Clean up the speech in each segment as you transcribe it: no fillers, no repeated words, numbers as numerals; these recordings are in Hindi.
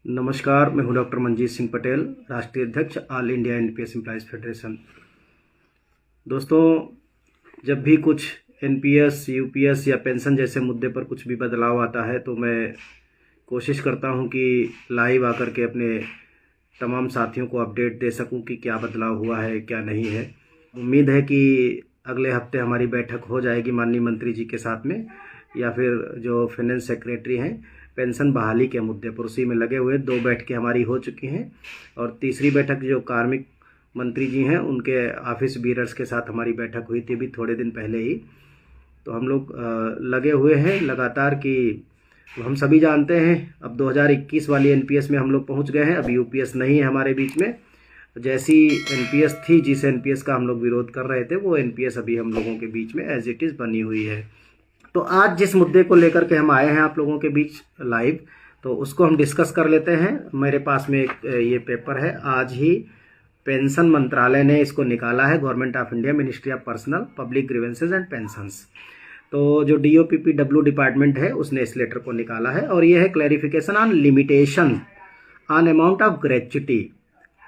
नमस्कार, मैं हूं डॉक्टर मंजीत सिंह पटेल, राष्ट्रीय अध्यक्ष all India NPS employees federation. दोस्तों, जब भी कुछ एनपीएस, यूपीएस या पेंशन जैसे मुद्दे पर कुछ भी बदलाव आता है तो मैं कोशिश करता हूं कि लाइव आकर के अपने तमाम साथियों को अपडेट दे सकूं कि क्या बदलाव हुआ है, क्या नहीं है। उम्मीद है कि अगले हफ्ते हमारी बैठक हो जाएगी माननीय मंत्री जी के साथ में, या फिर जो फाइनेंस सेक्रेटरी हैं पेंशन बहाली के मुद्दे पर उसी में लगे हुए 2 बैठकें हमारी हो चुकी हैं और तीसरी बैठक जो कार्मिक मंत्री जी हैं उनके ऑफिस बीयरर्स के साथ हमारी बैठक हुई थी भी थोड़े दिन पहले ही। तो हम लोग लगे हुए हैं लगातार कि हम सभी जानते हैं अब 2021 वाली एनपीएस में हम लोग पहुंच गए हैं। अब यूपीएस नहीं है हमारे बीच में। जैसी एनपीएस थी, जिस एनपीएस का हम लोग विरोध कर रहे थे, वो एनपीएस अभी हम लोगों के बीच में एज इट इज़ बनी हुई है। तो आज जिस मुद्दे को लेकर के हम आए हैं आप लोगों के बीच लाइव, तो उसको हम डिस्कस कर लेते हैं। मेरे पास में एक ये पेपर है, आज ही पेंशन मंत्रालय ने इसको निकाला है, government of India, ministry of personnel public grievances and pensions. तो जो डीओपीपीडब्ल्यू डिपार्टमेंट है उसने इस लेटर को निकाला है और ये है clarification on limitation on amount of gratuity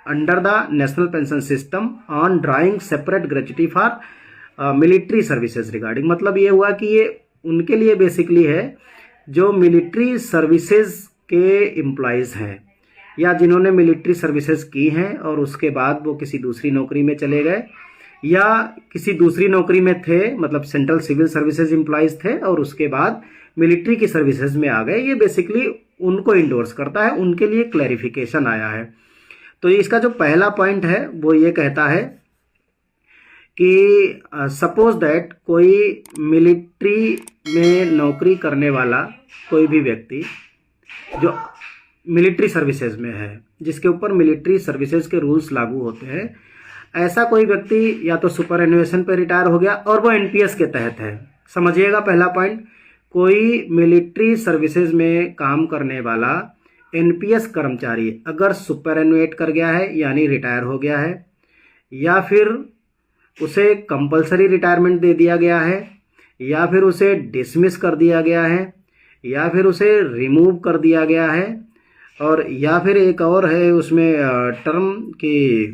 under the national pension system on drawing separate gratuity for military services regarding. मतलब ये हुआ कि ये उनके लिए बेसिकली है जो मिलिट्री सर्विसेज के एम्प्लॉयज़ हैं या जिन्होंने मिलिट्री सर्विसेज की हैं और उसके बाद वो किसी दूसरी नौकरी में चले गए या किसी दूसरी नौकरी में थे, मतलब सेंट्रल सिविल सर्विसेज एम्प्लॉयज़ थे और उसके बाद मिलिट्री की सर्विसेज में आ गए। ये बेसिकली उनको इंडोर्स करता है, उनके लिए क्लैरिफिकेशन आया है। तो इसका जो पहला पॉइंट है वो ये कहता है कि सपोज दैट कोई मिलिट्री में नौकरी करने वाला कोई भी व्यक्ति जो मिलिट्री सर्विसेज में है, जिसके ऊपर मिलिट्री सर्विसेज के रूल्स लागू होते हैं, ऐसा कोई व्यक्ति या तो सुपर एनुएशन पे रिटायर हो गया और वो एनपीएस के तहत है। समझिएगा पहला पॉइंट, कोई मिलिट्री सर्विसेज में काम करने वाला एनपीएस कर्मचारी अगर सुपर एनुएट कर गया है यानी रिटायर हो गया है, या फिर उसे कंपलसरी रिटायरमेंट दे दिया गया है, या फिर उसे डिसमिस कर दिया गया है, या फिर उसे रिमूव कर दिया गया है, और या फिर एक और है उसमें टर्म की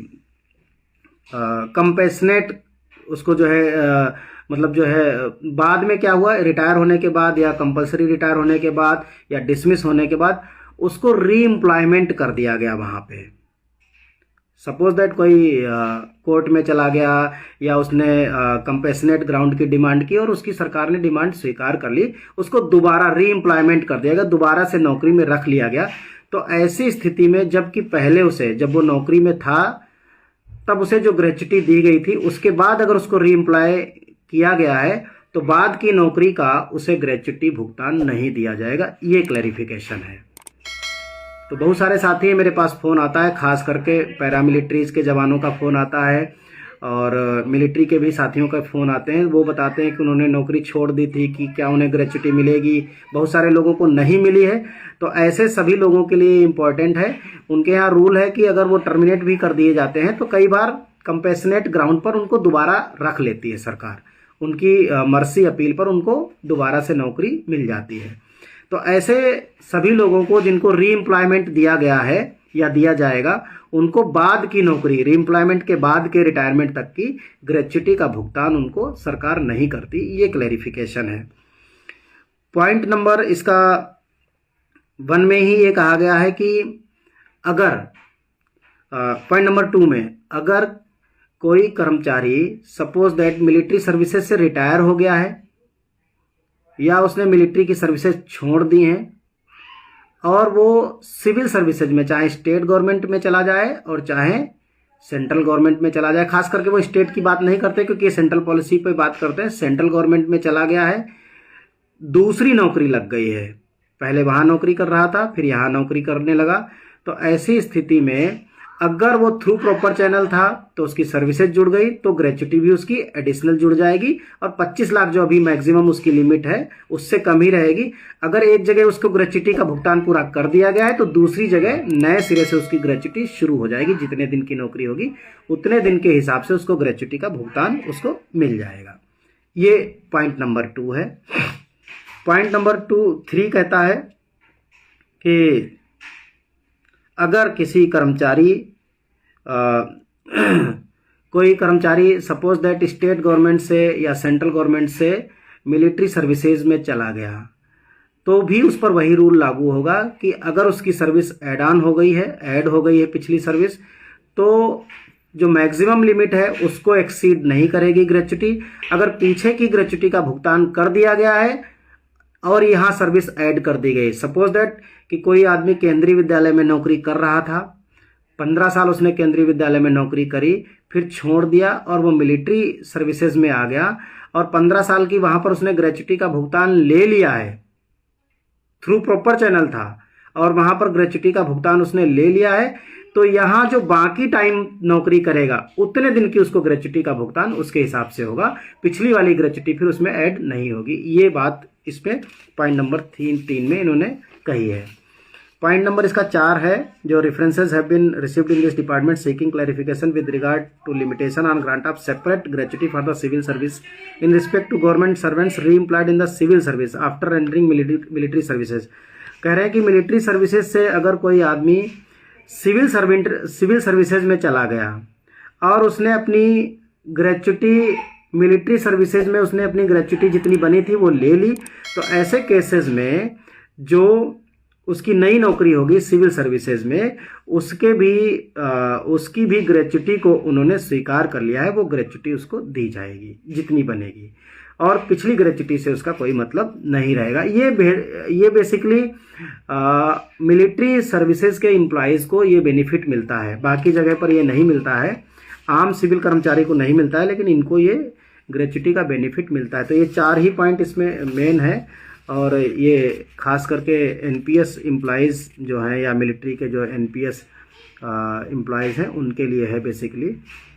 कंपेशनेट, उसको जो है मतलब जो है बाद में क्या हुआ, रिटायर होने के बाद या कंपलसरी रिटायर होने के बाद या डिसमिस होने के बाद उसको री एम्प्लॉयमेंट कर दिया गया वहाँ पे। सपोज दैट कोई कोर्ट में चला गया या उसने कंपेशनेट ग्राउंड की डिमांड की और उसकी सरकार ने डिमांड स्वीकार कर ली, उसको दोबारा री एम्प्लॉयमेंट कर दिया गया, दोबारा से नौकरी में रख लिया गया। तो ऐसी स्थिति में जबकि पहले उसे, जब वो नौकरी में था तब उसे जो ग्रेच्युटी दी गई थी, उसके बाद अगर उसको री एम्प्लॉय किया गया है तो बाद की नौकरी का उसे ग्रेच्युटी भुगतान नहीं दिया जाएगा। ये क्लैरिफिकेशन है। तो बहुत सारे साथी हैं, मेरे पास फ़ोन आता है, खास करके पैरामिलिट्रीज के जवानों का फ़ोन आता है और मिलिट्री के भी साथियों का फ़ोन आते हैं। वो बताते हैं कि उन्होंने नौकरी छोड़ दी थी, कि क्या उन्हें ग्रेच्युटी मिलेगी। बहुत सारे लोगों को नहीं मिली है। तो ऐसे सभी लोगों के लिए इम्पॉर्टेंट है, उनके यहाँ रूल है कि अगर वो टर्मिनेट भी कर दिए जाते हैं तो कई बार कंपेशनेट ग्राउंड पर उनको दोबारा रख लेती है सरकार, उनकी मर्सी अपील पर उनको दोबारा से नौकरी मिल जाती है। तो ऐसे सभी लोगों को जिनको री एम्प्लॉयमेंट दिया गया है या दिया जाएगा, उनको बाद की नौकरी, री एम्प्लॉयमेंट के बाद के रिटायरमेंट तक की ग्रेच्युटी का भुगतान उनको सरकार नहीं करती। ये क्लैरिफिकेशन है। पॉइंट नंबर इसका 1 में ही ये कहा गया है कि अगर पॉइंट नंबर 2 में अगर कोई कर्मचारी सपोज दैट मिलिट्री सर्विसेज से रिटायर हो गया है या उसने मिलिट्री की सर्विसेज छोड़ दी हैं और वो सिविल सर्विसेज में, चाहे स्टेट गवर्नमेंट में चला जाए और चाहे सेंट्रल गवर्नमेंट में चला जाए, खास करके वो स्टेट की बात नहीं करते क्योंकि ये सेंट्रल पॉलिसी पे बात करते हैं, सेंट्रल गवर्नमेंट में चला गया है, दूसरी नौकरी लग गई है, पहले वहाँ नौकरी कर रहा था फिर यहाँ नौकरी करने लगा, तो ऐसी स्थिति में अगर वो थ्रू प्रॉपर चैनल था तो उसकी सर्विसेज जुड़ गई तो ग्रेच्युटी भी उसकी एडिशनल जुड़ जाएगी और 25 लाख जो अभी मैक्सिमम उसकी लिमिट है उससे कम ही रहेगी। अगर एक जगह उसको ग्रेच्युटी का भुगतान पूरा कर दिया गया है तो दूसरी जगह नए सिरे से उसकी ग्रेच्युटी शुरू हो जाएगी। जितने दिन की नौकरी होगी उतने दिन के हिसाब से उसको ग्रेच्युटी का भुगतान उसको मिल जाएगा। ये पॉइंट नंबर 2 है। पॉइंट नंबर 3 कहता है कि अगर किसी कर्मचारी कोई कर्मचारी सपोज दैट स्टेट गवर्नमेंट से या सेंट्रल गवर्नमेंट से मिलिट्री सर्विसेज में चला गया, तो भी उस पर वही रूल लागू होगा कि अगर उसकी सर्विस ऐड हो गई है पिछली सर्विस, तो जो मैक्सिमम लिमिट है उसको एक्सीड नहीं करेगी ग्रेच्युटी। अगर पीछे की ग्रेच्युटी का भुगतान कर दिया गया है और यहाँ सर्विस ऐड कर दी गई, सपोज दैट कि कोई आदमी केंद्रीय विद्यालय में नौकरी कर रहा था, 15 साल उसने केंद्रीय विद्यालय में नौकरी करी, फिर छोड़ दिया और वो मिलिट्री सर्विसेज में आ गया और 15 साल की वहां पर उसने ग्रेच्युटी का भुगतान ले लिया है, थ्रू प्रॉपर चैनल था और वहां पर ग्रेच्युटी का भुगतान उसने ले लिया है, तो यहाँ जो बाकी टाइम नौकरी करेगा उतने दिन की उसको ग्रेच्युटी का भुगतान उसके हिसाब से होगा, पिछली वाली ग्रेच्युटी फिर उसमें ऐड नहीं होगी। ये बात इसमें पॉइंट नंबर 3 में इन्होंने कही है। पॉइंट नंबर इसका 4 है, जो references have been received in this department seeking clarification with regard to limitation on grant of separate gratuity for the civil service in respect to government servants re employed in the civil service after entering military services. कह रहे हैं कि मिलिट्री सर्विसेज से अगर कोई आदमी सिविल सर्विसेज में चला गया और उसने अपनी ग्रेच्युटी मिलिट्री सर्विसेज में उसने अपनी ग्रेच्युटी जितनी बनी थी वो ले ली, तो ऐसे केसेस में जो उसकी नई नौकरी होगी सिविल सर्विसेज में उसकी भी ग्रेच्युटी को उन्होंने स्वीकार कर लिया है, वो ग्रेच्युटी उसको दी जाएगी जितनी बनेगी और पिछली ग्रेच्युटी से उसका कोई मतलब नहीं रहेगा। ये बेसिकली मिलिट्री सर्विसेज के एम्प्लॉयज़ को ये बेनिफिट मिलता है, बाकी जगह पर ये नहीं मिलता है, आम सिविल कर्मचारी को नहीं मिलता है, लेकिन इनको ये ग्रेच्युटी का बेनिफिट मिलता है। तो ये 4 ही पॉइंट इसमें मेन है और ये खास करके एनपीएस एम्प्लॉयज़ जो हैं या मिलिट्री के जो एनपीएस एम्प्लॉयज़ हैं उनके लिए है बेसिकली।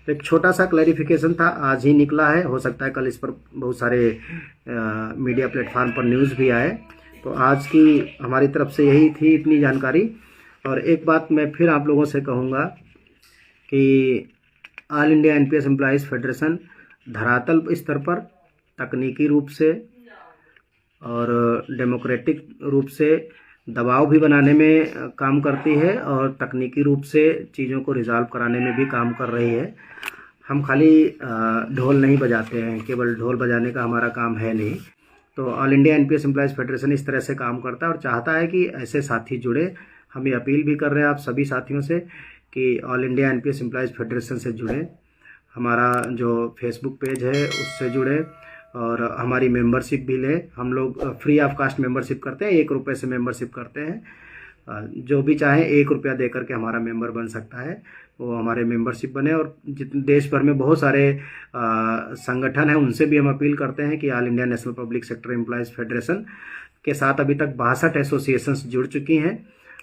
तो एक छोटा सा क्लैरिफिकेशन था, आज ही निकला है, हो सकता है कल इस पर बहुत सारे मीडिया प्लेटफॉर्म पर न्यूज़ भी आए। तो आज की हमारी तरफ से यही थी इतनी जानकारी। और एक बात मैं फिर आप लोगों से कहूँगा कि all India NPS employees federation धरातल स्तर पर तकनीकी रूप से और डेमोक्रेटिक रूप से दबाव भी बनाने में काम करती है और तकनीकी रूप से चीज़ों को रिजॉल्व कराने में भी काम कर रही है। हम खाली ढोल नहीं बजाते हैं, केवल ढोल बजाने का हमारा काम है नहीं। तो all India NPS employees federation इस तरह से काम करता है और चाहता है कि ऐसे साथी जुड़े। हम ये अपील भी कर रहे हैं आप सभी साथियों से कि all India NPS employees federation से जुड़ें, हमारा जो फेसबुक पेज है उससे जुड़े और हमारी मेंबरशिप भी लें। हम लोग फ्री ऑफ कास्ट मेंबरशिप करते हैं, 1 रुपये से मेंबरशिप करते हैं। जो भी चाहे 1 रुपया दे करके हमारा मेंबर बन सकता है, वो हमारे मेंबरशिप बने। और जितने देश भर में बहुत सारे संगठन हैं उनसे भी हम अपील करते हैं कि all India national public sector employees federation के साथ अभी तक 62 एसोसिएशंस जुड़ चुकी हैं।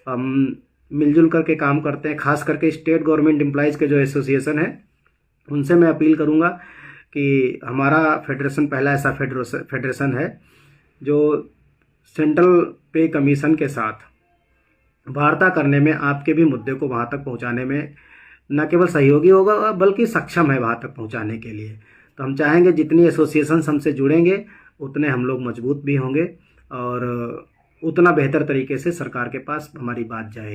हम मिलजुल करके काम करते हैं, खास करके स्टेट गवर्नमेंट एम्प्लॉयज़ के जो एसोसिएशन हैं उनसे मैं अपील करूँगा कि हमारा फेडरेशन पहला ऐसा फेडरेशन है जो सेंट्रल पे कमीशन के साथ वार्ता करने में, आपके भी मुद्दे को वहाँ तक पहुँचाने में न केवल सहयोगी होगा बल्कि सक्षम है वहाँ तक पहुँचाने के लिए। तो हम चाहेंगे जितनी एसोसिएशंस हमसे जुड़ेंगे उतने हम लोग मजबूत भी होंगे और उतना बेहतर तरीके से सरकार के पास हमारी बात जाएगी।